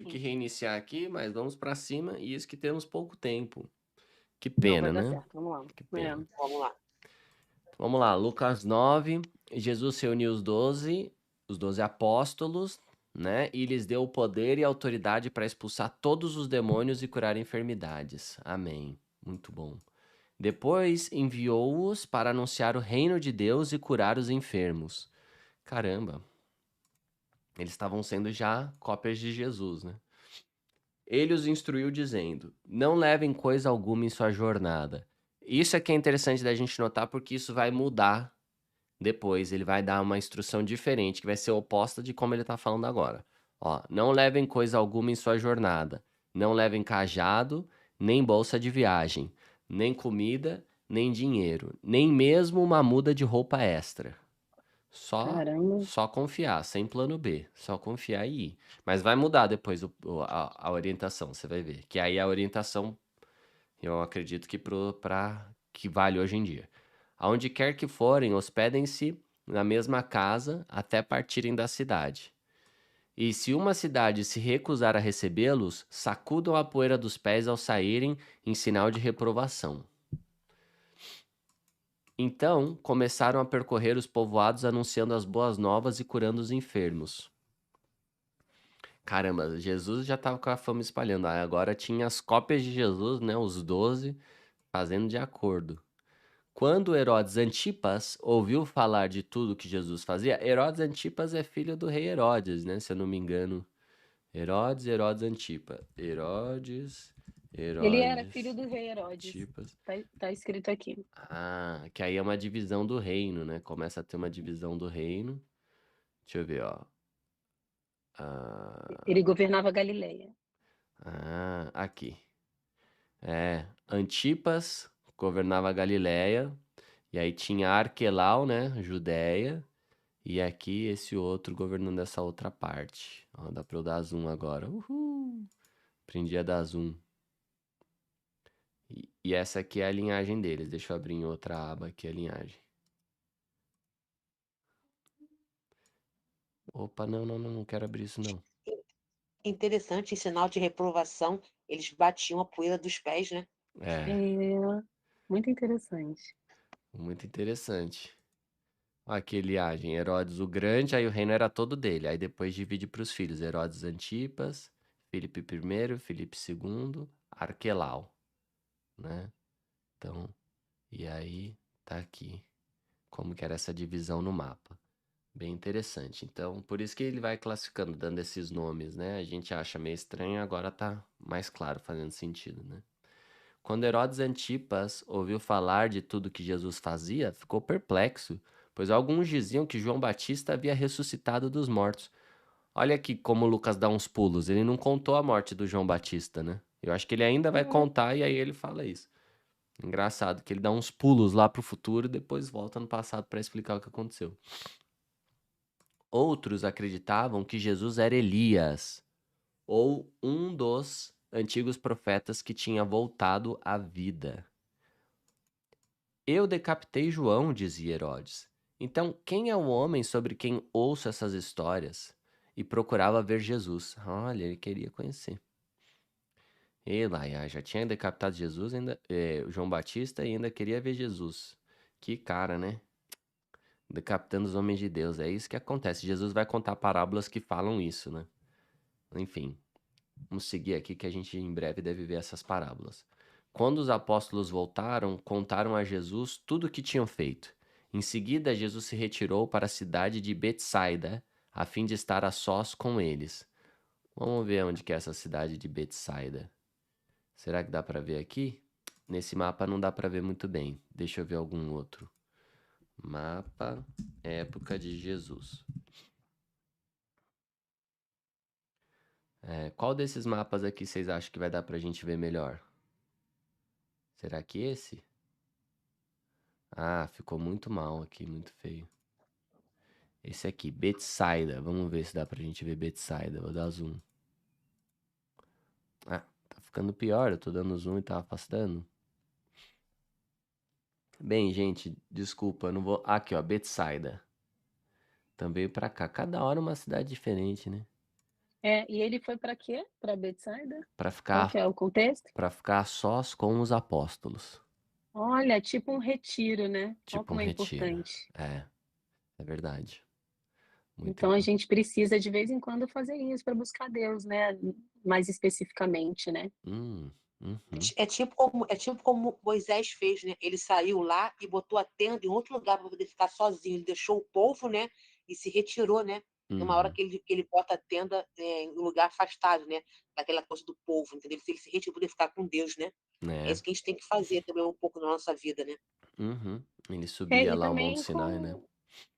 que reiniciar aqui, mas vamos pra cima e isso que temos pouco tempo. Que Não, vai pena, dar né? certo, vamos lá. Que É. pena. Vamos lá. Vamos lá, Lucas 9. Jesus reuniu os 12 apóstolos, né? E lhes deu o poder e autoridade para expulsar todos os demônios e curar enfermidades. Amém. Muito bom. Depois enviou-os para anunciar o reino de Deus e curar os enfermos. Caramba, eles estavam sendo já cópias de Jesus, né? Ele os instruiu dizendo: não levem coisa alguma em sua jornada. Isso é que é interessante da gente notar porque isso vai mudar depois. Ele vai dar uma instrução diferente, que vai ser oposta de como ele está falando agora. Ó, não levem coisa alguma em sua jornada. Não levem cajado, nem bolsa de viagem, nem comida, nem dinheiro, nem mesmo uma muda de roupa extra. Só Caramba. só confiar, sem plano B, só confiar e ir. Mas vai mudar depois a orientação, você vai ver. Que aí a orientação, eu acredito que para que vale hoje em dia. Aonde quer que forem, hospedem-se na mesma casa até partirem da cidade. E se uma cidade se recusar a recebê-los, sacudam a poeira dos pés ao saírem em sinal de reprovação. Então começaram a percorrer os povoados anunciando as boas novas e curando os enfermos. Caramba, Jesus já estava com a fama espalhando. Aí agora tinha as cópias de Jesus, né? Os 12 fazendo de acordo. Quando Herodes Antipas ouviu falar de tudo que Jesus fazia, Herodes Antipas é filho do rei Herodes, né? Se eu não me engano. Herodes Antipas. Ele era filho Herodes do rei Herodes. Antipas. Tá escrito aqui. Ah, que aí é uma divisão do reino, né? Começa a ter uma divisão do reino. Deixa eu ver, ó. Ele governava a Galileia. Aqui. Antipas governava a Galileia, e aí tinha Arquelau, né, Judéia, e aqui esse outro governando essa outra parte. Ó, dá pra eu dar zoom agora. Uhul! Aprendi a dar zoom. E essa aqui é a linhagem deles. Deixa eu abrir em outra aba aqui a linhagem. Opa, não quero abrir isso não. Interessante, em sinal de reprovação, eles batiam a poeira dos pés, né? É, É, muito interessante. muito interessante. Aqui, linhagem, Herodes o Grande, aí o reino era todo dele. Aí depois divide para os filhos, Herodes Antipas, Filipe I, Filipe II, Arquelau, né? Então, e aí tá aqui como que era essa divisão no mapa. Bem interessante. Então, por isso que ele vai classificando, dando esses nomes, né? A gente acha meio estranho, agora tá mais claro, fazendo sentido, né? Quando Herodes Antipas ouviu falar de tudo que Jesus fazia, ficou perplexo, pois alguns diziam que João Batista havia ressuscitado dos mortos. Olha aqui como Lucas dá uns pulos. Ele não contou a morte do João Batista, né? Eu acho que ele ainda vai contar e aí ele fala isso. Engraçado que ele dá uns pulos lá pro futuro e depois volta no passado para explicar o que aconteceu. Outros acreditavam que Jesus era Elias, ou um dos antigos profetas que tinha voltado à vida. Eu decapitei João, dizia Herodes. Então, quem é o homem sobre quem ouço essas histórias? E procurava ver Jesus. Olha, ele queria conhecer. E lá, já tinha decapitado Jesus, ainda, João Batista, e ainda queria ver Jesus. Que cara, né? Decapitando os homens de Deus. É isso que acontece. Jesus vai contar parábolas que falam isso, né? Enfim, vamos seguir aqui que a gente em breve deve ver essas parábolas. Quando os apóstolos voltaram, contaram a Jesus tudo o que tinham feito. Em seguida, Jesus se retirou para a cidade de Betsaida, a fim de estar a sós com eles. Vamos ver onde que é essa cidade de Betsaida. Será que dá para ver aqui? Nesse mapa não dá para ver muito bem. Deixa eu ver algum outro. Mapa, época de Jesus. Qual desses mapas aqui vocês acham que vai dar pra gente ver melhor? Será que esse? Ah, ficou muito mal aqui, muito feio. Esse aqui, Betsaida. Vamos ver se dá pra gente ver Betsaida. Vou dar zoom. Ah, tá ficando pior. Eu tô dando zoom e tá afastando. Bem, gente, desculpa, eu não vou. Aqui, ó, Betsaida. Também pra cá. Cada hora uma cidade diferente, né? E ele foi para quê? Para Betsaida? Para Qual que ficar é o contexto? para ficar sós com os apóstolos, Olha, tipo um retiro, né? Olha tipo um como é retiro. importante. É verdade. Muito Então a importante. gente precisa de vez em quando fazer isso para buscar Deus, né? Mais especificamente, né? Uhum. É tipo como Moisés fez, né? Ele saiu lá e botou a tenda em outro lugar para poder ficar sozinho. Ele deixou o povo, né? E se retirou, né? Numa hora Uhum. que ele bota a tenda em um lugar afastado, né? Daquela coisa do povo, entendeu? Ele se retirou para poder ficar com Deus, né? É É. isso que a gente tem que fazer também um pouco na nossa vida, né? Uhum. Ele subia E lá o Monte também Sinai, né?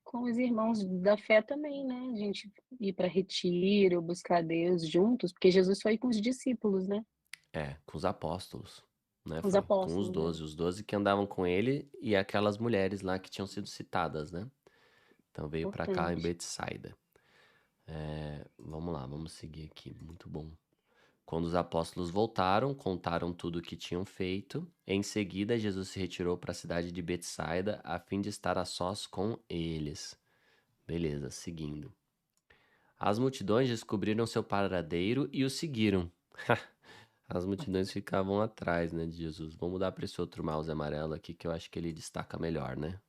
com os irmãos da fé também, né? A gente ir para retiro, buscar Deus juntos, porque Jesus foi com os discípulos, né? Com os apóstolos, né? Com os Foi com apóstolos, né? os 12 que andavam com ele e aquelas mulheres lá que tinham sido citadas, né? Então veio pra cá em Importante. Betsaida. Vamos lá, vamos seguir aqui. Muito bom. Quando os apóstolos voltaram, contaram tudo o que tinham feito. Em seguida, Jesus se retirou para a cidade de Betsaida a fim de estar a sós com eles. Beleza, seguindo. As multidões descobriram seu paradeiro e o seguiram. As multidões ficavam atrás, né, de Jesus. Vamos mudar para esse outro mouse amarelo aqui que eu acho que ele destaca melhor, né?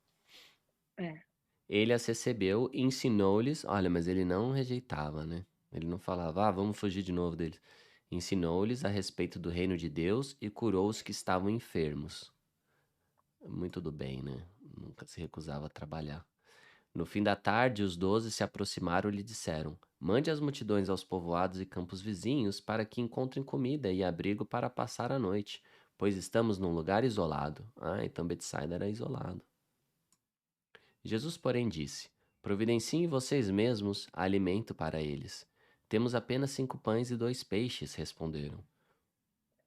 É. Ele as recebeu e ensinou-lhes. Olha, mas ele não rejeitava, né? Ele não falava, vamos fugir de novo deles. Ensinou-lhes a respeito do reino de Deus e curou os que estavam enfermos. Muito do bem, né? Nunca se recusava a trabalhar. No fim da tarde, os 12 se aproximaram e lhe disseram: Mande as multidões aos povoados e campos vizinhos para que encontrem comida e abrigo para passar a noite, pois estamos num lugar isolado. Então Betsaida era isolado. Jesus, porém, disse: Providenciem vocês mesmos alimento para eles. Temos apenas 5 pães e 2 peixes, responderam.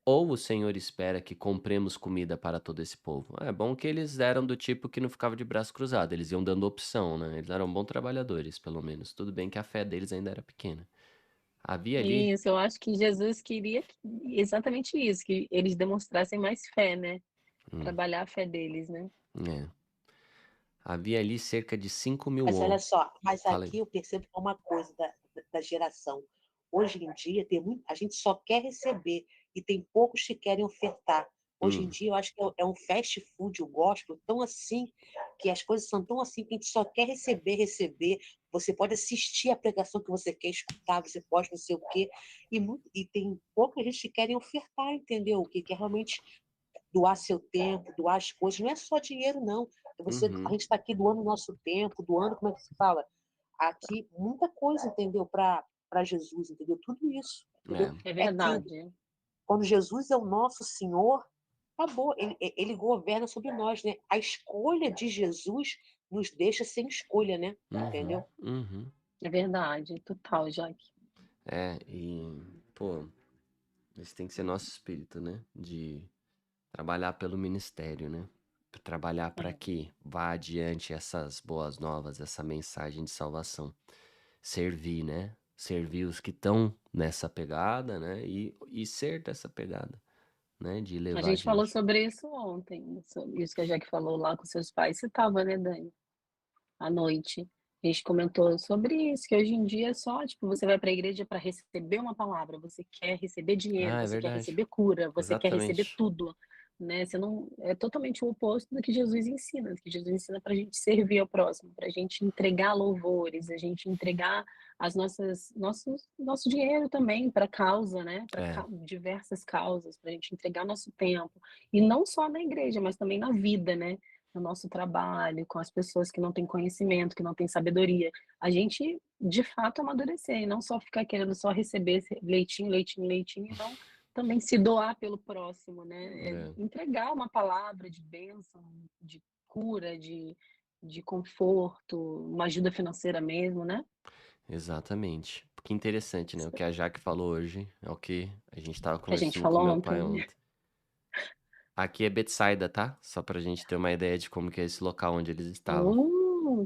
Ou o Senhor espera que compremos comida para todo esse povo? É bom que eles eram do tipo que não ficava de braço cruzado, eles iam dando opção, né? Eles eram bons trabalhadores, pelo menos. Tudo bem que a fé deles ainda era pequena. Havia ali. Isso, eu acho que Jesus queria exatamente isso, que eles demonstrassem mais fé, né? Hum, Trabalhar a fé deles, né? é. Havia ali cerca de 5.000 Mas olha homens. só, mas Falei. aqui eu percebo que é uma coisa da geração. Hoje em dia, a gente só quer receber e tem poucos que querem ofertar. Hoje em Hum, dia, eu acho que é um fast food, o gospel, tão assim, que as coisas são tão assim, que a gente só quer receber, receber. Você pode assistir a pregação que você quer escutar, você pode não sei o quê. E tem pouca gente que querem ofertar, entendeu? Que quer realmente doar seu tempo, doar as coisas. Não é só dinheiro, não. A uhum, gente está aqui doando nosso tempo, doando, como é que se fala? Aqui, muita coisa, entendeu? Para Jesus, entendeu? Tudo isso, entendeu? é, É É que verdade. quando Jesus é o nosso Senhor, acabou, ele governa sobre nós, né? A escolha de Jesus nos deixa sem escolha, né? uhum, Entendeu? uhum. É verdade. Total, Jaque. Pô, esse tem que ser nosso espírito, né? De trabalhar pelo ministério, né? Trabalhar para É. que vá adiante essas boas novas, essa mensagem de salvação. Servir, né? Servir os que estão nessa pegada, né? E ser dessa pegada, né? De A levar gente falou adiante. sobre isso ontem, sobre isso que a Jaque falou lá com seus pais. Você estava, né, Dani? À noite. A gente comentou sobre isso, que hoje em dia é só, tipo, você vai para a igreja para receber uma palavra, você quer receber dinheiro, É você quer verdade. receber cura, você quer receber Exatamente. tudo, né? Você não é totalmente o oposto do que Jesus ensina, que Jesus ensina para a gente servir ao próximo, para a gente entregar louvores, a gente entregar nosso dinheiro também para causa, né? Para É, diversas causas, para a gente entregar nosso tempo e não só na igreja, mas também na vida, né? No nosso trabalho, com as pessoas que não têm conhecimento, que não têm sabedoria. A gente, de fato, amadurecer e não só ficar querendo só receber leitinho, leitinho, leitinho, e não também se doar pelo próximo, né? é, Entregar uma palavra de bênção, de cura, de conforto, uma ajuda financeira mesmo, né? exatamente. Que interessante, né? O que a Jaque falou hoje é o que a gente estava Que a gente conversando com falou meu pai ontem. ontem. Aqui é Betsaida, tá? Só pra gente ter uma ideia de como que é esse local onde eles estavam.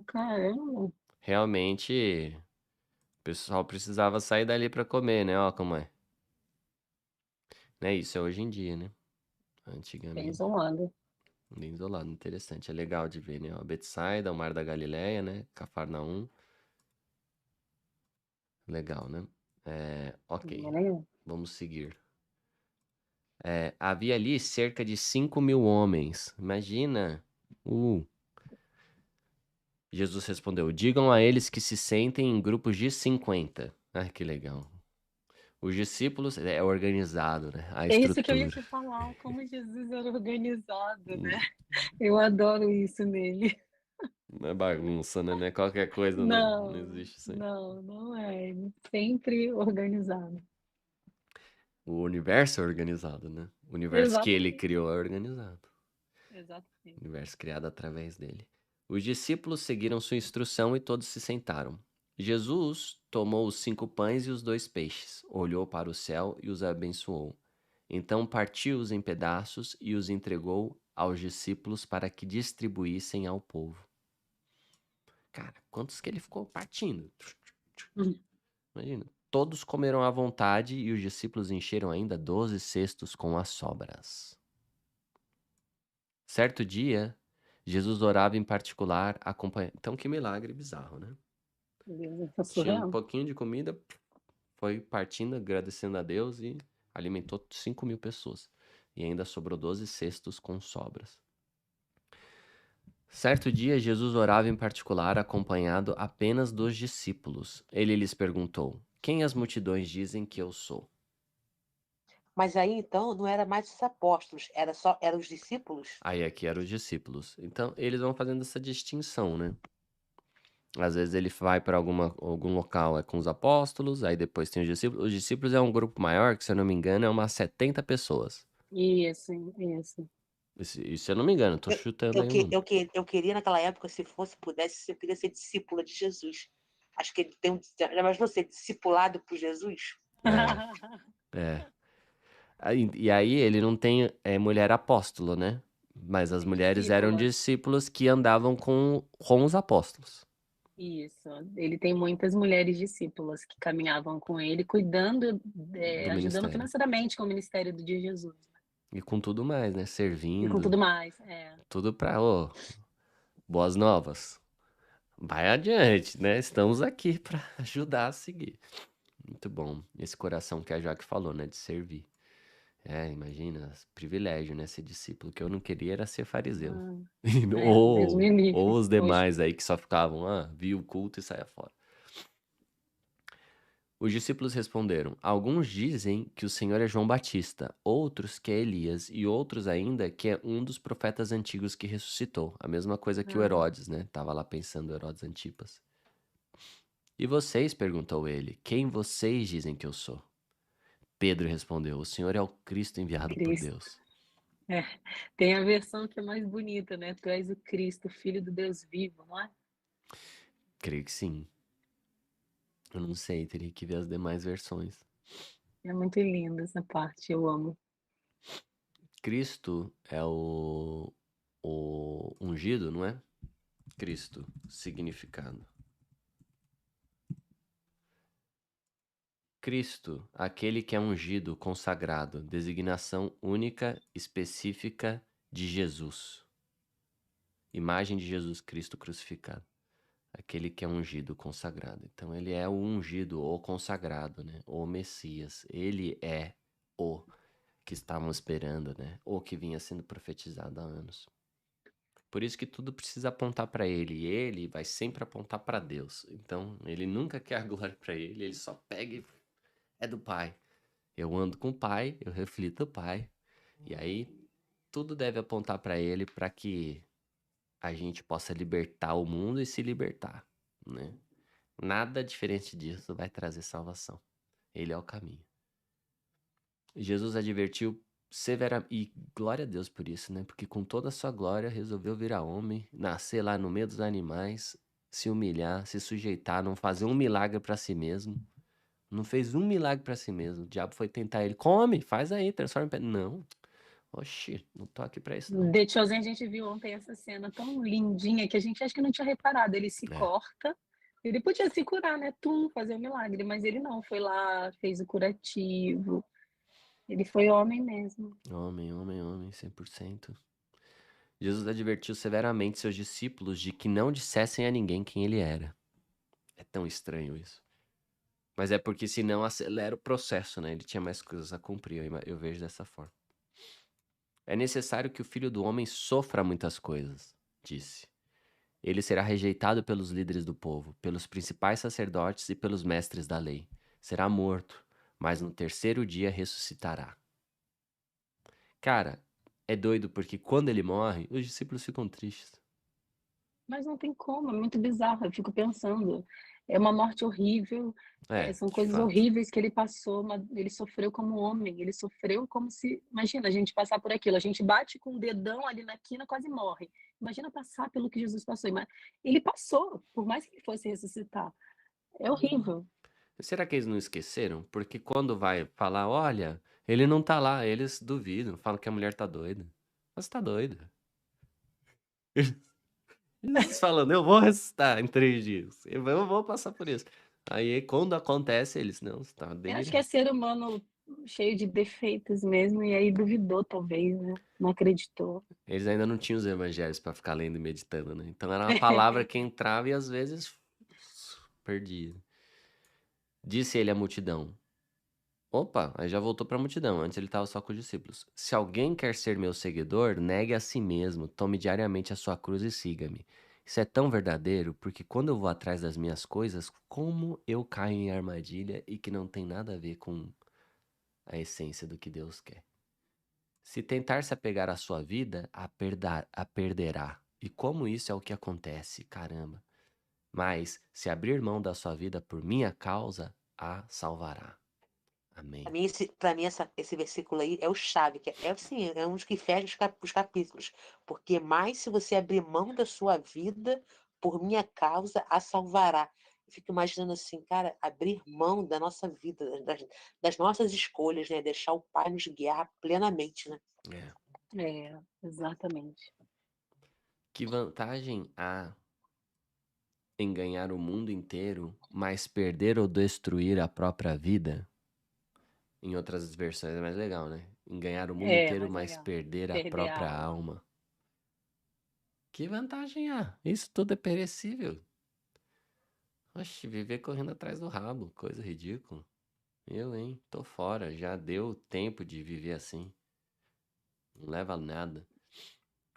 Caramba! Realmente, o pessoal precisava sair dali pra comer, né? Ó, como é. Né? Isso é hoje em dia, né? Bem Antigamente. isolado. Bem isolado, interessante. É legal de ver, né? Ó, Betsaida, o Mar da Galileia, né? Cafarnaum. Legal, né? Ok, Legal. vamos seguir. Havia ali cerca de 5.000 homens. Imagina. Jesus respondeu: digam a eles que se sentem em grupos de 50. Ai, que legal. Os discípulos é organizado, né? A É isso que eu ia estrutura. te falar, como Jesus era organizado, Hum, né? Eu adoro isso nele. Não é bagunça, né? Não é qualquer coisa, não Não, existe isso aí. não é. Ele sempre organizado. O universo é organizado, né? O universo que ele Exatamente, criou é organizado. O exatamente. universo criado através dele. Os discípulos seguiram sua instrução e todos se sentaram. Jesus tomou os 5 pães e os 2 peixes, olhou para o céu e os abençoou. Então partiu-os em pedaços e os entregou aos discípulos para que distribuíssem ao povo. Cara, quantos que ele ficou partindo? Hum. Imagina. Todos comeram à vontade e os discípulos encheram ainda 12 cestos com as sobras. Certo dia, Jesus orava em particular, acompanhando. Então, que milagre bizarro, né? Beleza, foi Tinha um surreal. pouquinho de comida, foi partindo, agradecendo a Deus e alimentou 5.000 pessoas. E ainda sobrou 12 cestos com sobras. Certo dia, Jesus orava em particular, acompanhado apenas dos discípulos. Ele lhes perguntou: quem as multidões dizem que eu sou? Mas aí então não era mais os apóstolos, eram os discípulos. Aí aqui eram os discípulos. Então, eles vão fazendo essa distinção, né? Às vezes ele vai para algum local com os apóstolos, aí depois tem os discípulos. Os discípulos é um grupo maior, que se eu não me engano é umas 70 pessoas. Isso, isso. Isso se eu não me engano, tô Eu, chutando eu, aí o que- número. eu, que- eu queria naquela época, se fosse, pudesse, eu queria ser discípula de Jesus. Acho que ele tem um. Já imaginou ser discipulado por Jesus? É, é. E aí ele não tem mulher apóstolo, né? Mas as Tem mulheres eram discípulas. discípulos que andavam com os apóstolos. Isso. Ele tem muitas mulheres discípulas que caminhavam com ele, cuidando, Do ajudando ministério. financeiramente com o ministério do dia Jesus, né? E com tudo mais, né? E com Servindo. tudo mais. É. Tudo pra, boas novas. Vai adiante, né? Estamos aqui pra ajudar a seguir. Muito bom. Esse coração que a Jaque falou, né? De servir. Imagina, privilégio, né? Ser discípulo. O que eu não queria era ser fariseu. Ah, Deus Ou, me ou livre. os Hoje, demais aí que só ficavam, via o culto e saia fora. Os discípulos responderam: alguns dizem que o Senhor é João Batista, outros que é Elias, e outros ainda que é um dos profetas antigos que ressuscitou. A mesma coisa que o ah, Herodes, né? Tava lá pensando, Herodes Antipas. E vocês? Perguntou ele: quem vocês dizem que eu sou? Pedro respondeu: o Senhor é o Cristo enviado por Cristo. Deus. É. Tem a versão que é mais bonita, né? Tu és o Cristo, Filho do Deus vivo, não é? Creio que sim. Eu não sei, teria que ver as demais versões. É muito linda essa parte, eu amo. Cristo é o ungido, não é? Cristo, significado. Cristo, aquele que é ungido, consagrado, designação única, específica de Jesus. Imagem de Jesus Cristo crucificado. Aquele que é ungido, consagrado. Então ele é o ungido, o consagrado, né? O Messias. Ele é o que estavam esperando, né? O que vinha sendo profetizado há anos. Por isso que tudo precisa apontar para ele. E ele vai sempre apontar para Deus. Então ele nunca quer a glória para ele. Ele só pega e é do Pai. Eu ando com o Pai, eu reflito o Pai. E aí tudo deve apontar para ele para que a gente possa libertar o mundo e se libertar, né? Nada diferente disso vai trazer salvação. Ele é o caminho. Jesus advertiu severamente, e glória a Deus por isso, né? Porque com toda a sua glória resolveu virar homem, nascer lá no meio dos animais, se humilhar, se sujeitar, não fazer um milagre para si mesmo. Não fez um milagre para si mesmo. O diabo foi tentar ele. Come, faz aí, transforma em pedra. Não. Oxi, não tô aqui pra isso, não. De Chosen, a gente viu ontem essa cena tão lindinha que a gente acho que não tinha reparado. Ele se É. corta, ele podia se curar, né? Fazer o milagre, mas ele não, foi lá, fez o curativo. Ele foi homem mesmo. Homem, homem, homem, 100%. Jesus advertiu severamente seus discípulos de que não dissessem a ninguém quem ele era. É tão estranho isso. Mas é porque senão acelera o processo, né? Ele tinha mais coisas a cumprir, eu vejo dessa forma. É necessário que o filho do homem sofra muitas coisas, disse. Ele será rejeitado pelos líderes do povo, pelos principais sacerdotes e pelos mestres da lei. Será morto, mas no terceiro dia ressuscitará. Cara, é doido porque quando ele morre, os discípulos ficam tristes. Mas não tem como, é muito bizarro. Eu fico pensando, é uma morte horrível, são De coisas fato. horríveis que ele passou, mas ele sofreu como homem, ele sofreu como se, imagina a gente passar por aquilo, a gente bate com o dedão ali na quina, quase morre. Imagina passar pelo que Jesus passou, mas ele passou, por mais que ele fosse ressuscitar. É horrível. Será que eles não esqueceram? Porque quando vai falar, olha, ele não tá lá, eles duvidam, falam que a mulher tá doida. Mas tá doida. Eles falando, eu vou ressuscitar em 3 dias. Eu vou passar por isso. Aí quando acontece, eles, não, você tá Eu acho que é delirando. ser humano cheio de defeitos mesmo, e aí duvidou talvez, né? Não acreditou. Eles ainda não tinham os evangelhos pra ficar lendo e meditando, né? Então era uma palavra que entrava e às vezes perdia. Disse ele à multidão. Opa, aí já voltou pra multidão. Antes ele estava só com os discípulos. Se alguém quer ser meu seguidor, negue a si mesmo, tome diariamente a sua cruz e siga-me. Isso é tão verdadeiro porque quando eu vou atrás das minhas coisas, como eu caio em armadilha e que não tem nada a ver com a essência do que Deus quer. Se tentar se apegar à sua vida, a perderá. E como isso é o que acontece, caramba. Mas se abrir mão da sua vida por minha causa, a salvará. Amém. Pra mim esse versículo aí é o chave, que é assim, é um dos que fecha os capítulos. Porque mais se você abrir mão da sua vida, por minha causa, a salvará. Eu fico imaginando assim, cara, abrir mão da nossa vida, das nossas escolhas, né? Deixar o Pai nos guiar plenamente, né? É. É, exatamente. Que vantagem há em ganhar o mundo inteiro, mas perder ou destruir a própria vida? Em outras versões é mais legal, né? Em ganhar o mundo É, inteiro, mais mas legal. perder a Perder a própria alma. alma. Que vantagem há? Isso tudo é perecível. Oxe, viver correndo atrás do rabo, coisa ridícula. Eu, hein? Tô fora, já deu tempo de viver assim. Não leva a nada.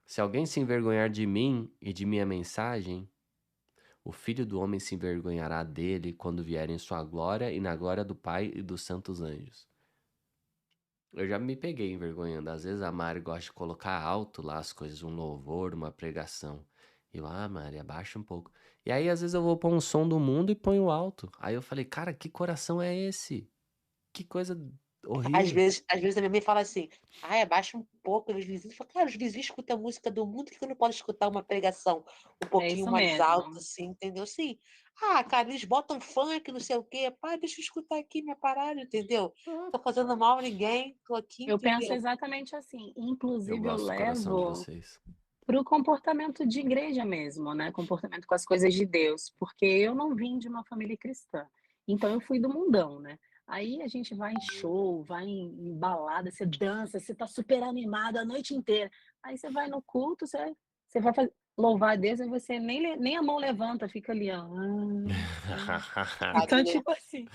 Se alguém se envergonhar de mim e de minha mensagem, o Filho do Homem se envergonhará dele quando vier em sua glória e na glória do Pai e dos santos anjos. Eu já me peguei envergonhando. Às vezes a Mari gosta de colocar alto lá as coisas, um louvor, uma pregação. Eu, Mari, abaixa um pouco. E aí, às vezes, eu vou pôr um som do mundo e ponho alto. Aí eu falei, cara, que coração é esse? Que coisa horrível. Às vezes a minha mãe fala assim, ai, abaixa um pouco, os vizinhos. Eu falo, cara, os vizinhos escutam a música do mundo, por que eu não posso escutar uma pregação um É pouquinho isso mais alta, mesmo. assim, entendeu? Sim. Ah, cara, eles botam funk, não sei o quê. Pai, deixa eu escutar aqui minha parada, entendeu? Ah, Tô fazendo mal a ninguém, tô aqui, Eu penso entendeu? exatamente assim. eu Inclusive, eu gosto do coração de levo vocês. para o comportamento de igreja mesmo, né? Comportamento com as coisas de Deus, porque eu não vim de uma família cristã. Então, eu fui do mundão, né? Aí a gente vai em show, vai em balada, você dança, você tá super animado a noite inteira. Aí você vai no culto, você vai louvar a Deus e você nem a mão levanta, fica ali, ó. Então, Sabe, né? tipo assim,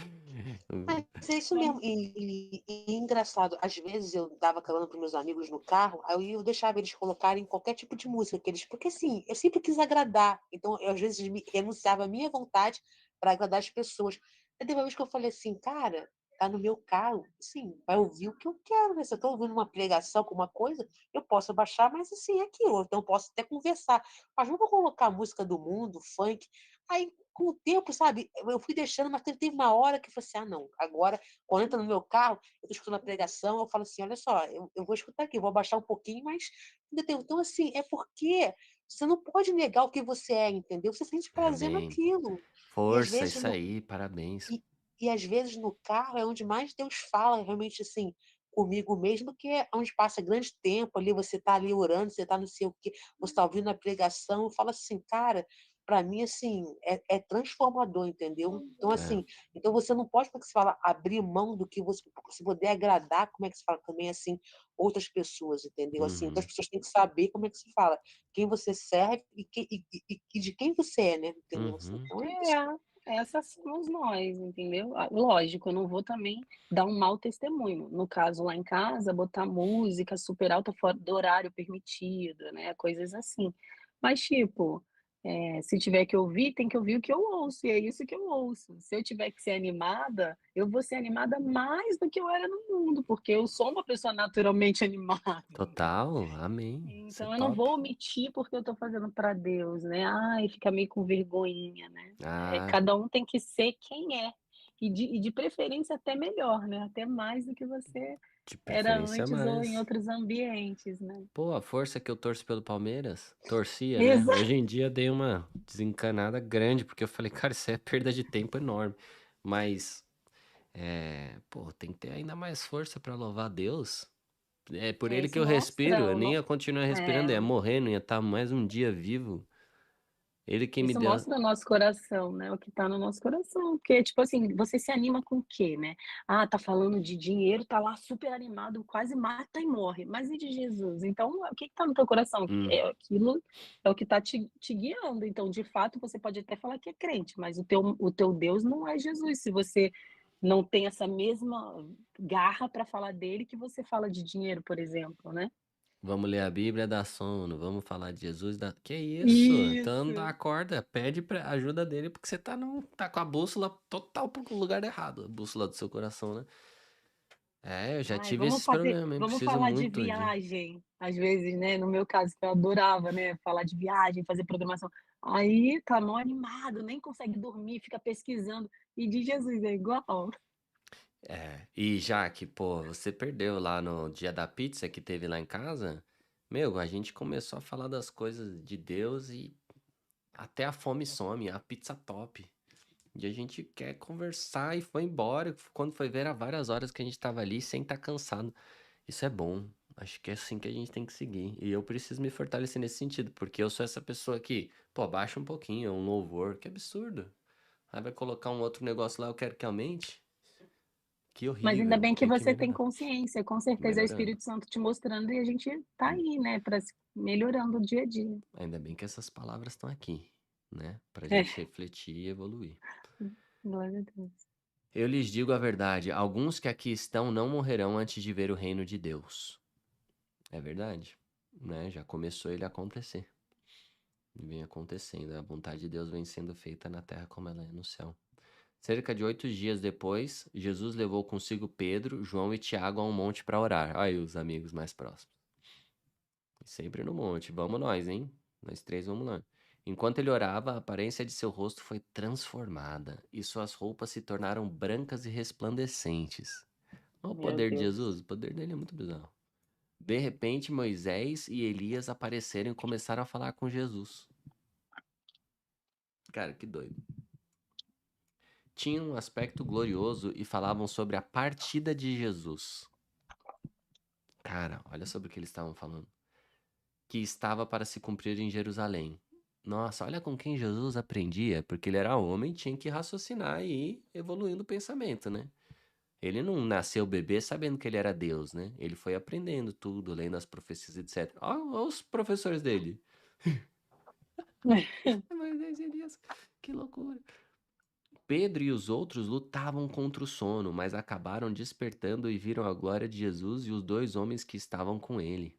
Mas é isso mesmo. vamos. E engraçado, às vezes eu dava carona para meus amigos no carro, aí eu deixava eles colocarem qualquer tipo de música que eles, porque assim, eu sempre quis agradar. Então, eu às vezes renunciava à minha vontade para agradar as pessoas. Aí teve uma vez que eu falei assim, cara, tá no meu carro, sim, vai ouvir o que eu quero, né? Se eu tô ouvindo uma pregação, alguma coisa, eu posso baixar, mas assim, é aquilo, então eu posso até conversar. Mas não vou colocar música do mundo, funk. Aí com o tempo, sabe, eu fui deixando, mas teve uma hora que eu falei assim, não, agora, quando entra no meu carro, eu estou escutando a pregação, eu falo assim, olha só, eu vou escutar aqui, vou abaixar um pouquinho, mas então, assim, é porque você não pode negar o que você é, entendeu? Você sente prazer Amém. naquilo. E às Força, vezes isso aí, parabéns. e, e às vezes no carro é onde mais Deus fala, realmente assim, comigo mesmo, que é onde passa grande tempo ali, você está ali orando, você está não sei o quê, você está ouvindo a pregação, fala assim, cara, para mim, assim, é transformador, entendeu? Então, É. assim, então você não pode, como é que se fala, abrir mão do que você, se poder agradar, como é que se fala também, assim, outras pessoas, entendeu? Assim, então as Uhum. pessoas têm que saber como é que se fala, quem você serve e de quem você é, né? Entendeu? Assim, Uhum. então é isso. É. essas somos nós, entendeu? Lógico, eu não vou também dar um mau testemunho. No caso, lá em casa, botar música super alta fora do horário permitido, né, coisas assim. Mas, tipo, se tiver que ouvir, tem que ouvir o que eu ouço, e é isso que eu ouço. Se eu tiver que ser animada, eu vou ser animada mais do que eu era no mundo, porque eu sou uma pessoa naturalmente animada, entendeu? Total, amém. Isso é Então eu não top. vou omitir porque eu estou fazendo para Deus, né. Ai, fica meio com vergonhinha, né. Ah, Cada um tem que ser quem é, e de preferência até melhor, né, até mais do que você de era preferência antes ou em mais. outros ambientes, né. Pô, a força que eu torço pelo Palmeiras, torcia, né? Exa Hoje em dia dei uma desencanada grande, porque eu falei, cara, isso é perda de tempo enorme. Mas, pô, tem que ter ainda mais força pra louvar a Deus. É por ele que isso eu respiro, mostra eu o nem no ia continuar respirando, é. ia morrer, não ia estar mais um dia vivo. Ele que me Isso deu. mostra o nosso coração, né, o que está no nosso coração, porque, tipo assim, você se anima com o quê, né? Ah, tá falando de dinheiro, tá lá super animado, quase mata e morre, mas e de Jesus? Então, o que que tá no teu coração? Hum, É aquilo é o que tá te guiando, então, de fato, você pode até falar que é crente, mas o teu Deus não é Jesus, se você não tem essa mesma garra para falar dele que você fala de dinheiro, por exemplo, né? vamos ler a Bíblia, dá sono, vamos falar de Jesus, dá. Que isso? Então dá Isso. acorda, pede ajuda dele, porque você tá, tá com a bússola total pro lugar errado, a bússola do seu coração, né? É, eu já Ai, tive esses problemas, hein? vamos Preciso falar de muito de. viagem, às vezes, né, no meu caso, que eu adorava, né, falar de viagem, fazer programação. Aí tá mó animado, nem consegue dormir, fica pesquisando, e de Jesus é igual. É, e já que, pô, você perdeu lá no dia da pizza que teve lá em casa, meu, a gente começou a falar das coisas de Deus e até a fome some, a pizza top. E a gente quer conversar e foi embora. Quando foi ver, era várias horas que a gente tava ali sem estar cansado. Isso é bom. Acho que é assim que a gente tem que seguir. E eu preciso me fortalecer nesse sentido, porque eu sou essa pessoa que, pô, baixa um pouquinho, um louvor, que absurdo. Aí vai colocar um outro negócio lá, eu quero que aumente. Que Mas ainda horrível, bem que tem que você tem melhorar. consciência, com certeza é o Melhorando. Espírito Santo te mostrando e a gente tá Hum. aí, né, para melhorando dia a dia. Ainda bem que essas palavras estão aqui, né? Pra É, gente refletir e evoluir. glória a Deus. Eu lhes digo a verdade: alguns que aqui estão não morrerão antes de ver o reino de Deus. É verdade, né? Já começou ele a acontecer. E vem acontecendo. A vontade de Deus vem sendo feita na terra como ela é no céu. Cerca de 8 dias depois, Jesus levou consigo Pedro, João e Tiago a um monte para orar. Olha aí os amigos mais próximos. Sempre no monte. Vamos nós, hein? Nós três vamos lá. Enquanto ele orava, a aparência de seu rosto foi transformada e suas roupas se tornaram brancas e resplandecentes. Olha o Meu poder de Deus. Jesus, o poder dele é muito bizarro. De repente, Moisés e Elias apareceram e começaram a falar com Jesus. Cara, que doido. Tinham um aspecto glorioso e falavam sobre a partida de Jesus. Cara, olha sobre o que eles estavam falando. Que estava para se cumprir em Jerusalém. Nossa, olha com quem Jesus aprendia, porque ele era homem e tinha que raciocinar e ir evoluindo o pensamento, né? Ele não nasceu bebê sabendo que ele era Deus, né? Ele foi aprendendo tudo, lendo as profecias, etc. Olha os professores dele. Moisés e Elias, que loucura. Pedro e os outros lutavam contra o sono, mas acabaram despertando e viram a glória de Jesus e os dois homens que estavam com ele.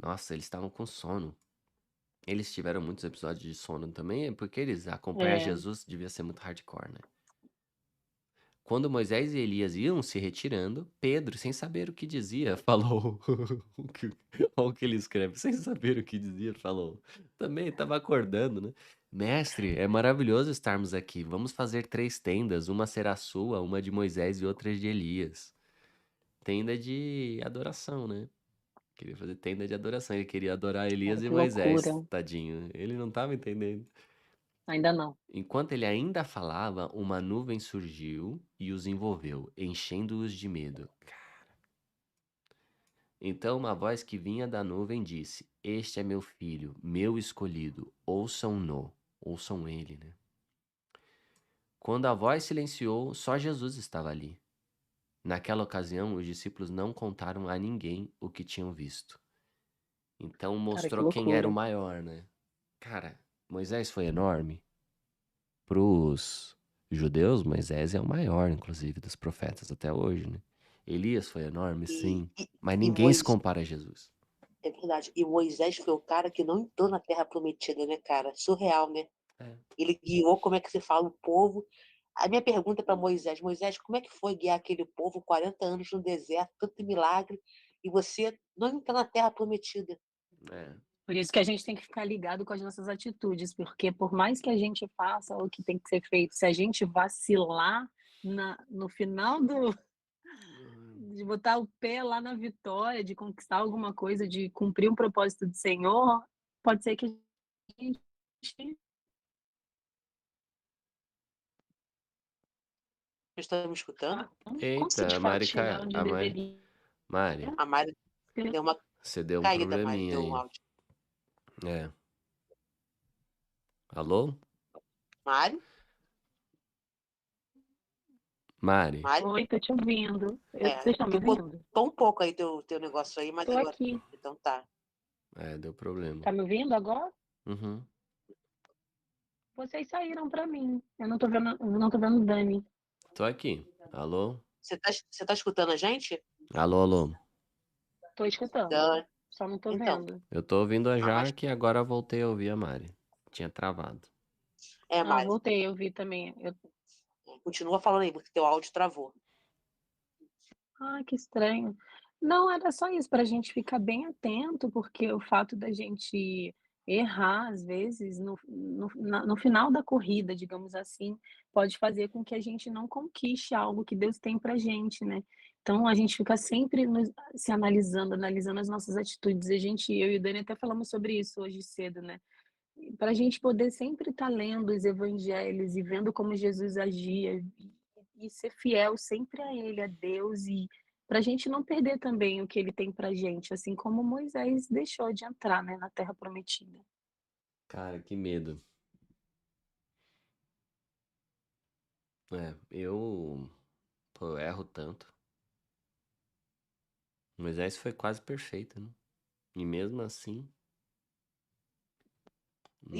Nossa, eles estavam com sono. Eles tiveram muitos episódios de sono também, porque eles acompanhar É, Jesus devia ser muito hardcore, né? Quando Moisés e Elias iam se retirando, Pedro, sem saber o que dizia, falou. Olha o que ele escreve, sem saber o que dizia, falou. Também estava acordando, né? Mestre, é maravilhoso estarmos aqui. Vamos fazer 3 tendas. Uma será sua, uma de Moisés e outra de Elias. Tenda de adoração, né? Queria fazer tenda de adoração. Ele queria adorar cara, Elias e que loucura. Moisés, tadinho. Ele não estava entendendo. Ainda não. Enquanto ele ainda falava, uma nuvem surgiu e os envolveu, enchendo-os de medo. Então uma voz que vinha da nuvem disse: Este é meu filho, meu escolhido, ouçam-no. Ouçam ele, né? Quando a voz silenciou, só Jesus estava ali. Naquela ocasião, os discípulos não contaram a ninguém o que tinham visto. Então Cara, que mostrou quem era o loucura. maior, né? Cara, Moisés foi enorme. pros judeus, Moisés é o maior, inclusive, dos profetas até hoje, né? Elias foi enorme, E, sim, e, mas e ninguém se Moisés, compara a Jesus. é verdade. E Moisés foi o cara que não entrou na Terra Prometida, né, cara? Surreal, né? É. Ele guiou, como é que se fala, o povo. A minha pergunta para Moisés, Moisés, como é que foi guiar aquele povo 40 anos no deserto, tanto milagre, e você não entrar na Terra Prometida? É. Por isso que a gente tem que ficar ligado com as nossas atitudes, porque por mais que a gente faça o que tem que ser feito, se a gente vacilar no final de botar o pé lá na vitória, de conquistar alguma coisa, de cumprir um propósito do Senhor, pode ser que a gente Estão me escutando? não Eita, consiga a de fato Mari, chegar onde deveria Mari, A Mari ser. deu uma você deu um caída, Mari, probleminha teu aí. áudio. É. Alô? Mari? Mari, Mari? Oi, tô te ouvindo. É, Vocês estão me picotou ouvindo? um pouco aí teu negócio aí, mas Tô agora. aqui. Então tá. deu problema. Tá me ouvindo agora? Uhum. Vocês saíram pra mim. Eu não tô vendo o Dani. Tô aqui. Alô? Você tá escutando a gente? Alô, alô. Tô escutando, Dan- só não tô Então, vendo. Eu tô ouvindo a acho Jaque e agora voltei a ouvir a Mari. Tinha travado. é, Ah, Mari. voltei, eu vi também. Continua falando aí, porque teu áudio travou. Ah, que estranho. Não, era só isso, para a gente ficar bem atento, porque o fato da gente errar, às vezes, no final da corrida, digamos assim, pode fazer com que a gente não conquiste algo que Deus tem para gente, né? Então, a gente fica sempre se analisando as nossas atitudes. Eu e o Dani até falamos sobre isso hoje cedo, né? Para a gente poder sempre estar lendo os evangelhos e vendo como Jesus agia e ser fiel sempre a Ele, a Deus, e para a gente não perder também o que Ele tem para gente, assim como Moisés deixou de entrar, né, na Terra Prometida. Cara, que medo. Pô, eu erro tanto. Moisés foi quase perfeito, né? E mesmo assim, não. É,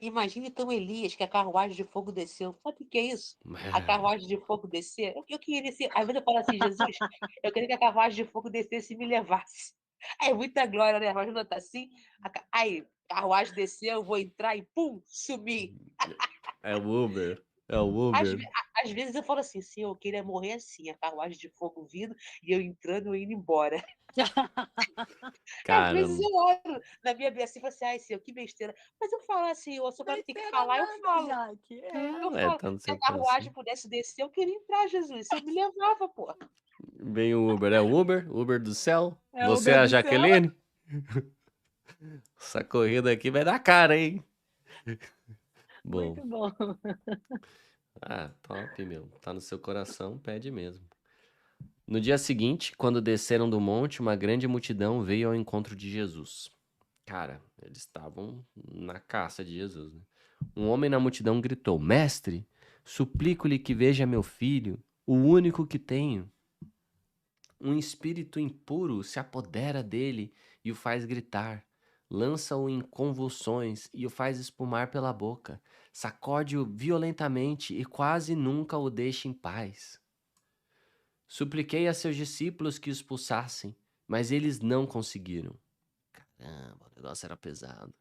Imagine então Elias, que a carruagem de fogo desceu. Sabe o que é isso? A carruagem de fogo descer. Eu queria ser. Às vezes eu falo assim, Jesus, eu queria que a carruagem de fogo descesse e me levasse. É muita glória, né? Imagina tá assim. Aí, a carruagem desceu, eu vou entrar e pum, sumi. É o Uber. É o Às, Uber. ve- às vezes eu falo assim, Senhor, eu queria morrer assim, a carruagem de fogo vindo e eu entrando e indo embora. Às Cara, vezes eu oro na minha Bíblia assim, falo assim, ai, Senhor, que besteira. Mas eu falo assim, eu sou para ter que besteira falar, eu nada, falo. Jaque. tá, É. Eu ué, falo, tá no se a seu carruagem coração. pudesse descer, eu queria entrar, Jesus. Você me levava, pô. Vem o Uber. É o Uber? Uber do céu? É o Você é Uber a do céu. Jaqueline? Essa corrida aqui vai dar cara, hein? Bom. Muito bom. Top, meu. Tá no seu coração, pede mesmo. No dia seguinte, quando desceram do monte, uma grande multidão veio ao encontro de Jesus. Cara, eles estavam na caça de Jesus, né? Um homem na multidão gritou: Mestre, suplico-lhe que veja meu filho, o único que tenho. Um espírito impuro se apodera dele e o faz gritar. Lança-o em convulsões e o faz espumar pela boca. Sacode-o violentamente e quase nunca o deixa em paz. Supliquei a seus discípulos que o expulsassem, mas eles não conseguiram. Caramba, o negócio era pesado.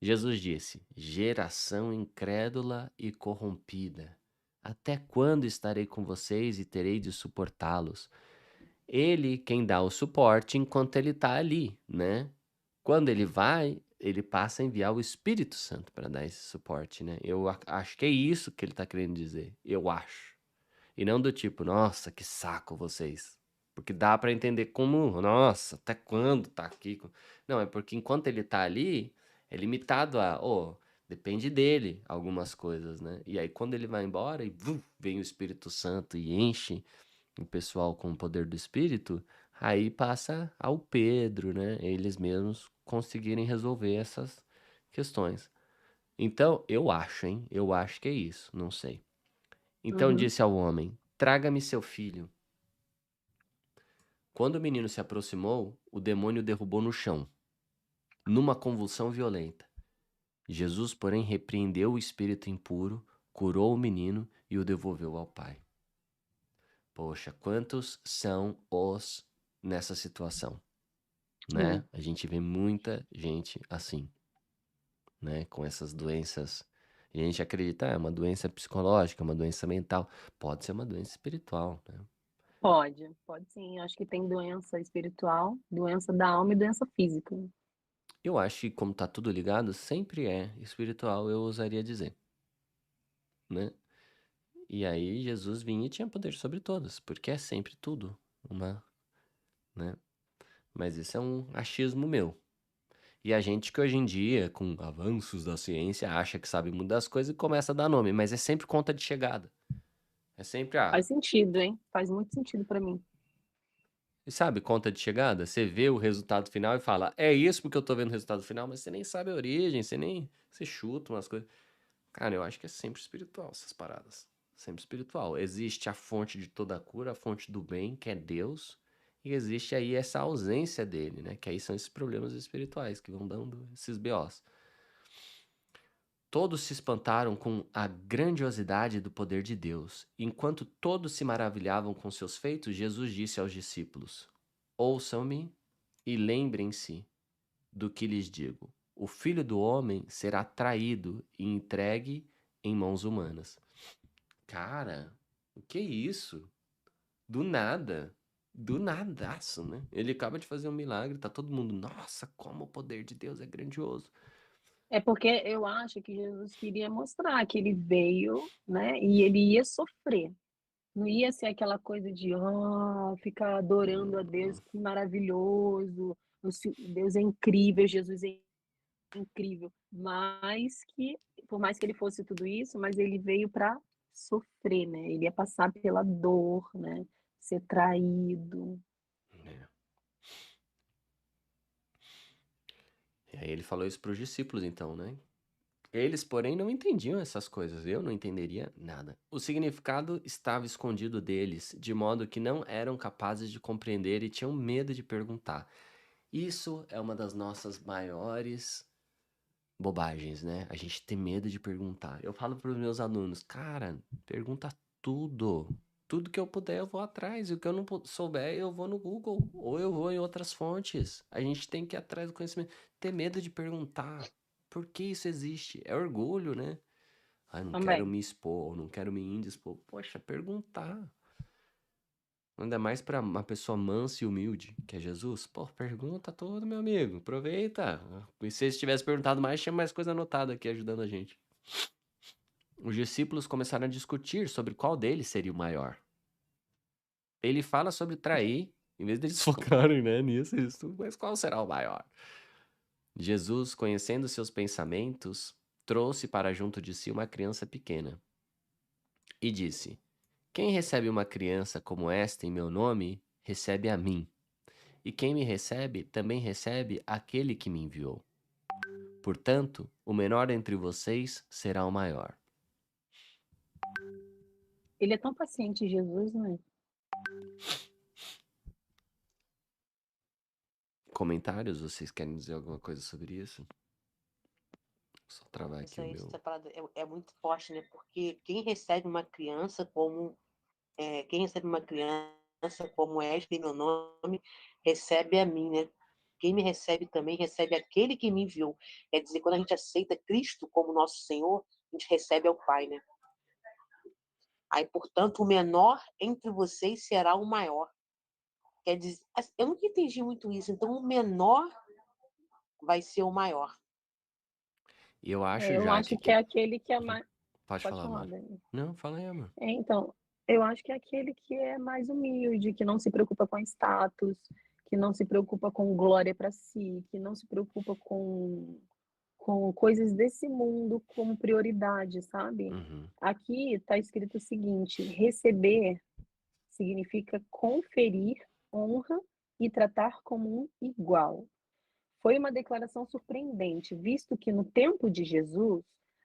Jesus disse: Geração incrédula e corrompida. Até quando estarei com vocês e terei de suportá-los? Ele quem dá o suporte enquanto ele está ali, né? Quando ele vai, ele passa a enviar o Espírito Santo para dar esse suporte, né? Eu acho que é isso que ele está querendo dizer. Eu acho. E não do tipo, nossa, que saco vocês. Porque dá para entender como, nossa, até quando tá aqui? Não, é porque enquanto ele tá ali, é limitado depende dele algumas coisas, né? E aí quando ele vai embora e vem o Espírito Santo e enche o pessoal com o poder do Espírito, aí passa ao Pedro, né? Eles mesmos conseguirem resolver essas questões. Então, eu acho, hein? Eu acho que é isso, não sei. Então Uhum. disse ao homem: Traga-me seu filho. Quando o menino se aproximou, o demônio o derrubou no chão, numa convulsão violenta. Jesus, porém, repreendeu o espírito impuro, curou o menino e o devolveu ao pai. Poxa, quantos são os nessa situação, né? A gente vê muita gente assim, né? Com essas doenças. E a gente acredita, é uma doença psicológica, uma doença mental. Pode ser uma doença espiritual, né? Pode sim. Acho que tem doença espiritual, doença da alma e doença física. Eu acho que como tá tudo ligado, sempre é espiritual, eu ousaria dizer, né? E aí Jesus vinha e tinha poder sobre todos, porque é sempre tudo, né? Mas isso é um achismo meu. E a gente que hoje em dia, com avanços da ciência, acha que sabe mudar as coisas e começa a dar nome, mas é sempre conta de chegada. É sempre, Faz sentido, hein? Faz muito sentido para mim. sabe, conta de chegada? Você vê o resultado final e fala, é isso porque eu tô vendo o resultado final, mas você nem sabe a origem, você chuta umas coisas. Cara, eu acho que é sempre espiritual essas paradas. Sempre espiritual. Existe a fonte de toda a cura, a fonte do bem, que é Deus, e existe aí essa ausência dele, né? Que aí são esses problemas espirituais que vão dando esses BOs. Todos se espantaram com a grandiosidade do poder de Deus. Enquanto todos se maravilhavam com seus feitos, Jesus disse aos discípulos: Ouçam-me e lembrem-se do que lhes digo. O Filho do Homem será traído e entregue em mãos humanas. Cara, o que é isso? Do nada. Do nadaço, né? Ele acaba de fazer um milagre, tá todo mundo, nossa, como o poder de Deus é grandioso. É porque eu acho que Jesus queria mostrar que ele veio, né? E ele ia sofrer. Não ia ser aquela coisa de ficar adorando a Deus, que maravilhoso, Deus é incrível, Jesus é incrível. Mas que, por mais que ele fosse tudo isso, mas ele veio para sofrer, né? Ele ia passar pela dor, né? Ser traído. É. E aí ele falou isso para os discípulos, então, né? Eles, porém, não entendiam essas coisas. Eu não entenderia nada. O significado estava escondido deles, de modo que não eram capazes de compreender e tinham medo de perguntar. Isso é uma das nossas maiores bobagens, né? A gente tem medo de perguntar. Eu falo para os meus alunos, cara, pergunta tudo. Tudo que eu puder, eu vou atrás. E o que eu não souber, eu vou no Google. Ou eu vou em outras fontes. A gente tem que ir atrás do conhecimento. Ter medo de perguntar. Por que isso existe? É orgulho, né? Ah, não quero Também. me expor, não quero me indispor. Poxa, perguntar. Ainda mais para uma pessoa mansa e humilde, que é Jesus. Pô, pergunta tudo, meu amigo. Aproveita. E se eles tivessem perguntado mais, tinha mais coisa anotada aqui ajudando a gente. Os discípulos começaram a discutir sobre qual deles seria o maior. Ele fala sobre trair, em vez deles focarem, né, nisso, mas qual será o maior? Jesus, conhecendo seus pensamentos, trouxe para junto de si uma criança pequena e disse: Quem recebe uma criança como esta em meu nome, recebe a mim. E quem me recebe, também recebe aquele que me enviou. Portanto, o menor entre vocês será o maior. Ele é tão paciente, Jesus, né? Comentários? Vocês querem dizer alguma coisa sobre isso? Só travar aqui Isso o aí, meu. essa parada é muito forte, né? Porque quem recebe uma criança como quem recebe uma criança como esta em meu nome, recebe a mim, né? Quem me recebe também recebe aquele que me enviou. Quer dizer, quando a gente aceita Cristo como nosso Senhor, a gente recebe ao Pai, né? Aí, portanto, o menor entre vocês será o maior. Quer dizer, eu nunca entendi muito isso. Então, o menor vai ser o maior. E eu acho, Eu Jaque, acho que é que. aquele que é mais. Pode Pode falar, falar, amor. Dani. Não, fala aí, amor. Então, eu acho que é aquele que é mais humilde, que não se preocupa com status, que não se preocupa com glória para si, que não se preocupa com coisas desse mundo como prioridade, sabe? Uhum. Aqui está escrito o seguinte: receber significa conferir honra e tratar como um igual. Foi uma declaração surpreendente, visto que no tempo de Jesus,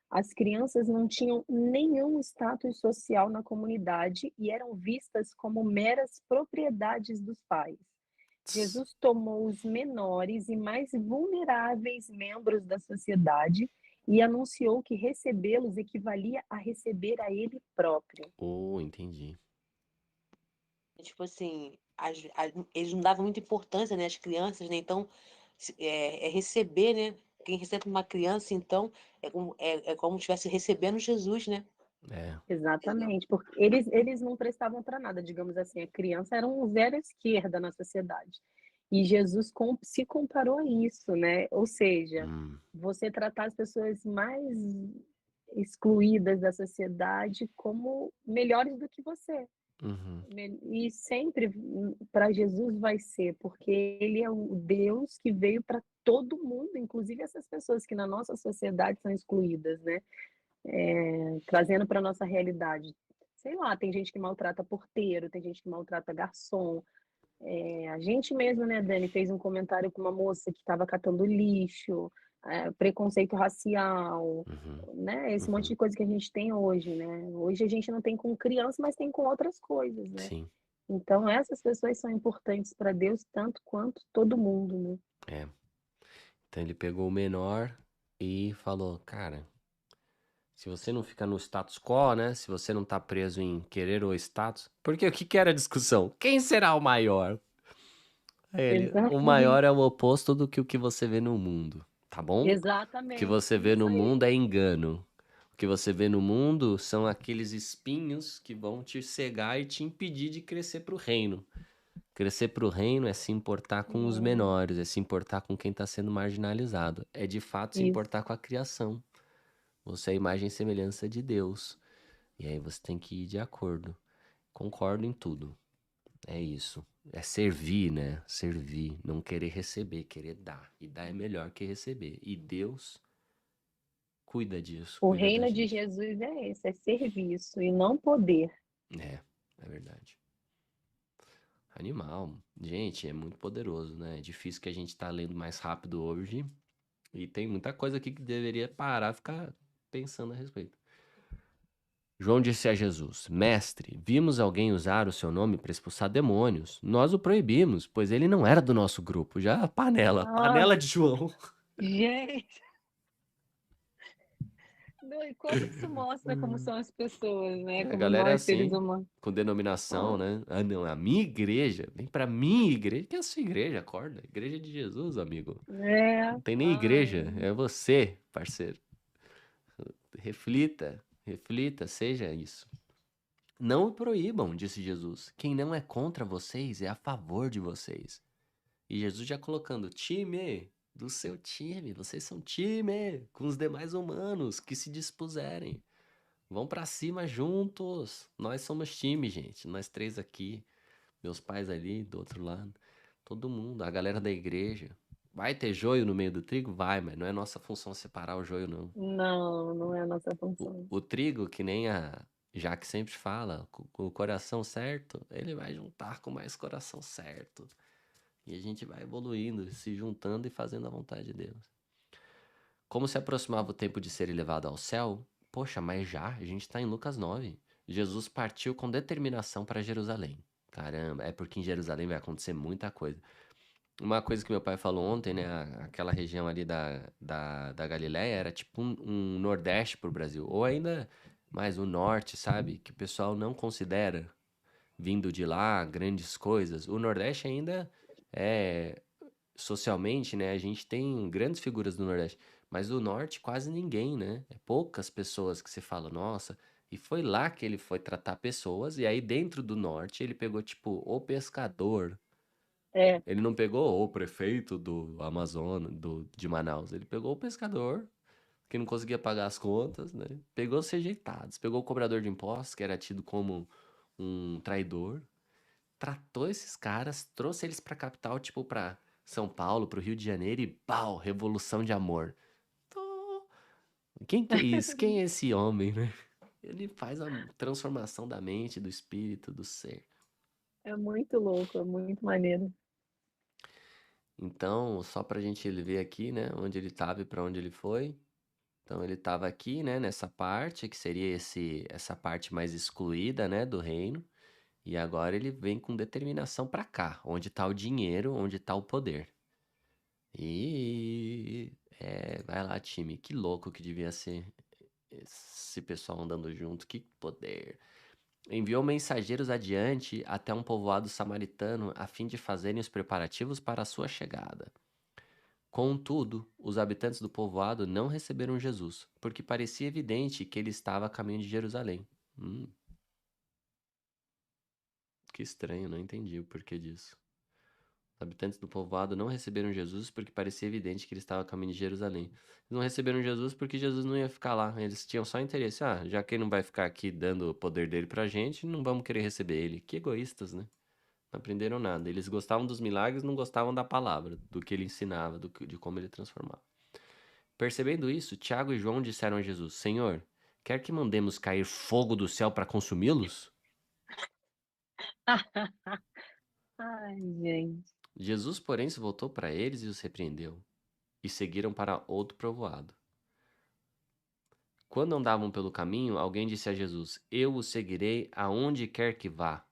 as crianças não tinham nenhum status social na comunidade e eram vistas como meras propriedades dos pais. Jesus tomou os menores e mais vulneráveis membros da sociedade e anunciou que recebê-los equivalia a receber a ele próprio. Oh, entendi. Tipo assim, eles não davam muita importância, né, às crianças, né? Então, é receber, né? Quem recebe uma criança, então, é como se estivesse recebendo Jesus, né? É. Exatamente, porque eles não prestavam para nada, digamos assim, a criança era um zero à esquerda na sociedade. E Jesus se comparou a isso, né? Ou seja, Hum, você tratar as pessoas mais excluídas da sociedade como melhores do que você. uhum, E sempre para Jesus vai ser, porque ele é o Deus que veio para todo mundo, inclusive essas pessoas que na nossa sociedade são excluídas, né? Trazendo para nossa realidade. Sei lá, tem gente que maltrata porteiro, tem gente que maltrata garçom. A gente mesmo, né, Dani, fez um comentário com uma moça que estava catando lixo, preconceito racial, uhum, né? Esse monte uhum. de coisa que a gente tem hoje, né? Hoje a gente não tem com criança, mas tem com outras coisas, né? Sim, Então essas pessoas são importantes para Deus tanto quanto todo mundo, né? é. Então ele pegou o menor e falou, cara, se você não fica no status quo, né? Se você não tá preso em querer o status. Porque o que que era a discussão? Quem será o maior? Aí ele, o Exatamente. maior é o oposto do que o que você vê no mundo, tá bom? O que Exatamente, você vê isso no aí. mundo é engano. O que você vê no mundo são aqueles espinhos que vão te cegar e te impedir de crescer para o reino. Crescer para o reino é se importar com os menores, é se importar com quem está sendo marginalizado. É de fato se Isso. importar com a criação. Você é a imagem e semelhança de Deus. E aí você tem que ir de acordo. Concordo em tudo. É isso. É servir, né? Servir. Não querer receber, querer dar. E dar é melhor que receber. E Deus cuida disso, O cuida da reino de gente. Jesus é esse, é serviço e não poder. É verdade. Animal. Gente, é muito poderoso, né? É difícil que a gente tá lendo mais rápido hoje. E tem muita coisa aqui que deveria parar e ficar pensando a respeito. João disse a Jesus: Mestre, vimos alguém usar o seu nome para expulsar demônios. Nós o proibimos, pois ele não era do nosso grupo. Já a panela, Ah, panela de João. gente, não, e como isso mostra como são as pessoas, né? A Como galera é nós, seres assim, humanos. com denominação, Ah, né? Ah, não, a minha igreja. Vem pra minha igreja. Que é a sua igreja? Acorda. Igreja de Jesus, amigo. é, Não tem nem igreja. ai, É você, parceiro. Reflita, reflita, seja isso. Não o proíbam, disse Jesus. Quem não é contra vocês é a favor de vocês. E Jesus já colocando time do seu time. Vocês são time com os demais humanos que se dispuserem. Vão pra cima juntos. Nós somos time, gente. Nós três aqui, meus pais ali do outro lado. Todo mundo, a galera da igreja. Vai ter joio no meio do trigo? Vai, mas não é nossa função separar o joio, não. não, não é a nossa O, função. o trigo, que nem a Jaque sempre fala, com o coração certo, ele vai juntar com mais coração certo. E a gente vai evoluindo, se juntando e fazendo a vontade de Deus. Como se aproximava o tempo de ser elevado ao céu? Poxa, mas já, a gente está em Lucas 9. Jesus partiu com determinação para Jerusalém. Caramba, é porque em Jerusalém vai acontecer muita coisa. Uma coisa que meu pai falou ontem, né? Aquela região ali da Galileia era tipo um Nordeste pro Brasil. Ou ainda mais o Norte, sabe? Que o pessoal não considera vindo de lá grandes coisas. O Nordeste ainda é socialmente, né? A gente tem grandes figuras do Nordeste. Mas do Norte quase ninguém, né? É poucas pessoas que você fala, nossa. E foi lá que ele foi tratar pessoas. E aí dentro do Norte ele pegou tipo o pescador. É, Ele não pegou o prefeito do Amazonas, de Manaus. Ele pegou o pescador, que não conseguia pagar as contas, né? Pegou os rejeitados. Pegou o cobrador de impostos, que era tido como um traidor. Tratou esses caras, trouxe eles pra capital, tipo pra São Paulo, pro Rio de Janeiro e pau, revolução de amor. Tô- Quem que é isso? Quem é esse homem, né? Ele faz a transformação da mente, do espírito, do ser. é muito louco, é muito maneiro. Então, só pra gente ver aqui, né, onde ele estava e pra onde ele foi. Então, ele estava aqui, né, nessa parte, que seria essa parte mais excluída, né, do reino. E agora ele vem com determinação pra cá, onde tá o dinheiro, onde tá o poder. E Vai lá, time. Que louco que devia ser esse pessoal andando junto. Que poder. Enviou mensageiros adiante até um povoado samaritano a fim de fazerem os preparativos para a sua chegada. Contudo, os habitantes do povoado não receberam Jesus, porque parecia evidente que ele estava a caminho de Jerusalém. Que estranho, não entendi o porquê disso. Os habitantes do povoado não receberam Jesus porque parecia evidente que ele estava a caminho de Jerusalém. Eles não receberam Jesus porque Jesus não ia ficar lá. Eles tinham só interesse. Já que ele não vai ficar aqui dando o poder dele pra gente, não vamos querer receber ele. Que egoístas, né? Não aprenderam nada. Eles gostavam dos milagres, não gostavam da palavra, do que ele ensinava, de como ele transformava. Percebendo isso, Tiago e João disseram a Jesus: Senhor, quer que mandemos cair fogo do céu para consumi-los? Ai, gente. Jesus, porém, se voltou para eles e os repreendeu, e seguiram para outro povoado. Quando andavam pelo caminho, alguém disse a Jesus: Eu o seguirei aonde quer que vá.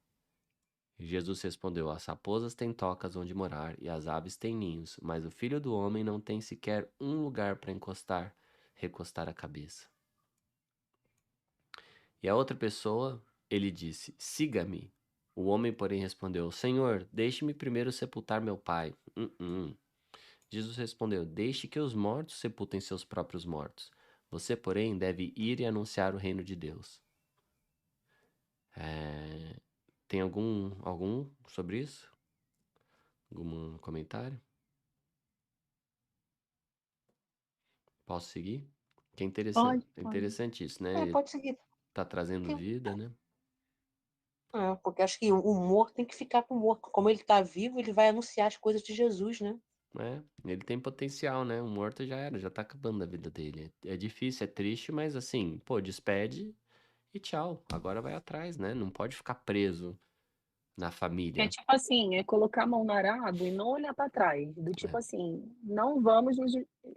E Jesus respondeu: As raposas têm tocas onde morar, e as aves têm ninhos, mas o filho do homem não tem sequer um lugar para recostar a cabeça. E a outra pessoa, ele disse: Siga-me. O homem, porém, respondeu: Senhor, deixe-me primeiro sepultar meu pai. Jesus respondeu: Deixe que os mortos sepultem seus próprios mortos. Você, porém, deve ir e anunciar o reino de Deus. Tem algum sobre isso? Algum comentário? Posso seguir? Que é interessante, Pode. isso, né? Ele Pode seguir. tá trazendo Porque, vida, né? porque acho que o morto tem que ficar com o morto. Como ele está vivo, ele vai anunciar as coisas de Jesus, né? Ele tem potencial, né? O morto já era, já tá acabando a vida dele. É difícil, é triste, mas assim, pô, despede e tchau. Agora vai atrás, né? Não pode ficar preso na É família. tipo assim, é colocar a mão no arado e não olhar para trás. Do tipo É, assim, não vamos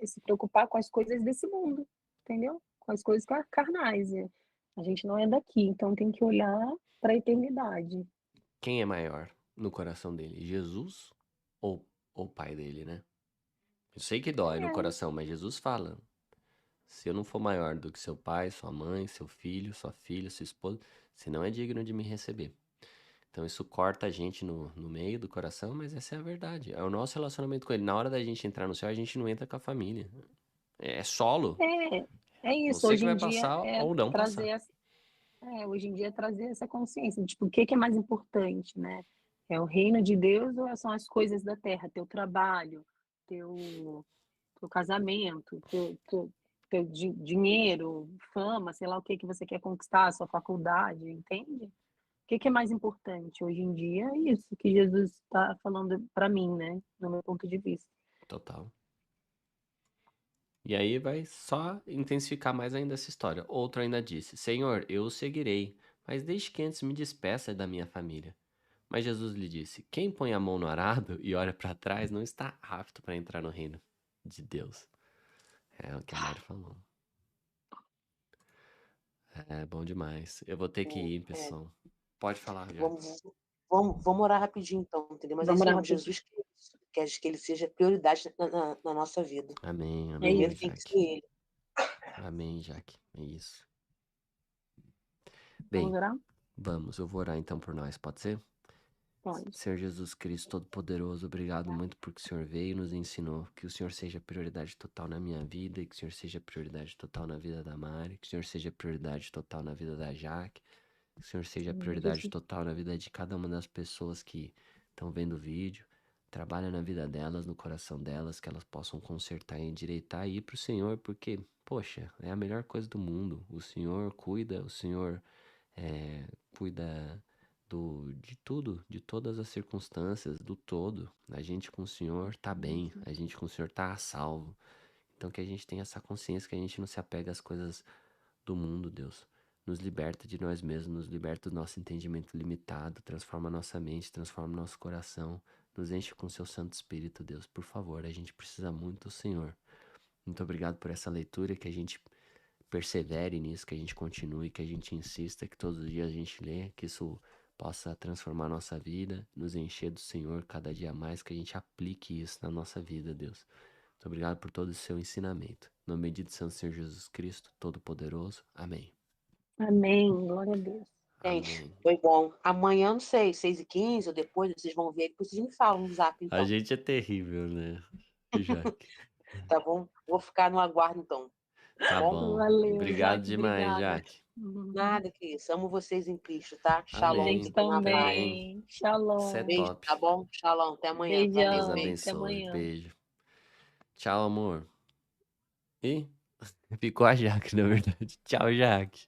se preocupar com as coisas desse mundo, entendeu? Com as coisas carnais. A gente não é daqui, então tem que olhar para a eternidade. Quem é maior no coração dele? Jesus ou o pai dele, né? Eu sei que dói no É, coração, mas Jesus fala: se eu não for maior do que seu pai, sua mãe, seu filho, sua filha, sua esposa, você não é digno de me receber. Então isso corta a gente no meio do coração, mas essa é a verdade. É o nosso relacionamento com ele. Na hora da gente entrar no céu, a gente não entra com a família. É solo. é, é isso. Você que Hoje vai em dia passar é ou não trazer, passar. hoje em dia é trazer essa consciência. Tipo, o que que é mais importante, né? É o reino de Deus ou são as coisas da terra? Teu trabalho, teu teu casamento, teu dinheiro, fama, sei lá o que que você quer conquistar, sua faculdade, entende? O que que é mais importante hoje em dia? É isso que Jesus está falando para mim, né? No meu ponto de vista. Total. E aí vai só intensificar mais ainda essa história. Outro ainda disse: Senhor, eu o seguirei, mas deixe que antes me despeça da minha família. Mas Jesus lhe disse: Quem põe a mão no arado e olha para trás não está apto para entrar no reino de Deus. É o que a Mari falou. É bom demais. Eu vou ter que ir, É, pessoal. Pode falar, já. vamos orar rapidinho, então, entendeu? Mas é Vamos isso lá mesmo, rapidinho. Jesus quer que ele seja prioridade na nossa vida. Amém, É amém, Primeiro isso. tem que ser Jaque. ele. Amém, Jaque. É isso. Vamos Bem, orar? vamos. Eu vou orar então por nós, pode ser? Pode. Senhor Jesus Cristo Todo-Poderoso, obrigado muito porque o Senhor veio e nos ensinou. Que o Senhor seja prioridade total na minha vida e que o Senhor seja prioridade total na vida da Mari. Que o Senhor seja prioridade total na vida da Jaque. Que o Senhor seja Senhor prioridade Jesus. total na vida de cada uma das pessoas que estão vendo o vídeo. Trabalha na vida delas, no coração delas, que elas possam consertar e endireitar e ir pro Senhor, porque, poxa, é a melhor coisa do mundo. O Senhor cuida, o Senhor cuida de tudo, de todas as circunstâncias, do todo. A gente com o Senhor tá bem, a gente com o Senhor tá a salvo. Então que a gente tenha essa consciência que a gente não se apega às coisas do mundo, Deus. Nos liberta de nós mesmos, nos liberta do nosso entendimento limitado, transforma nossa mente, transforma nosso coração, nos enche com seu Santo Espírito, Deus. Por favor, a gente precisa muito do Senhor. Muito obrigado por essa leitura, que a gente persevere nisso, que a gente continue, que a gente insista, que todos os dias a gente lê, que isso possa transformar a nossa vida, nos encher do Senhor cada dia mais, que a gente aplique isso na nossa vida, Deus. Muito obrigado por todo o seu ensinamento. No nome de Santo Senhor Jesus Cristo, Todo-Poderoso. Amém. Amém. Glória a Deus. Gente, Amém. foi bom. Amanhã, não sei, 6h15 ou depois, vocês vão ver. Depois vocês me falam no zap, A então. gente é terrível, né, Jaque? Tá bom? Vou ficar no aguardo, então. Tá Bom? bom. Valeu, Obrigado Jaque. demais, Obrigada. Jaque. Nada que isso. Amo vocês em Cristo, tá? Shalom. Amém. Gente Fiquem na paz. Também. também. Você é Shalom. Beijo, top. tá bom? Shalom. Até amanhã, tá? Deus Beijão. Até abençoe. amanhã. Beijo. Tchau, amor. Ih, ficou a Jaque, na verdade. Tchau, Jaque.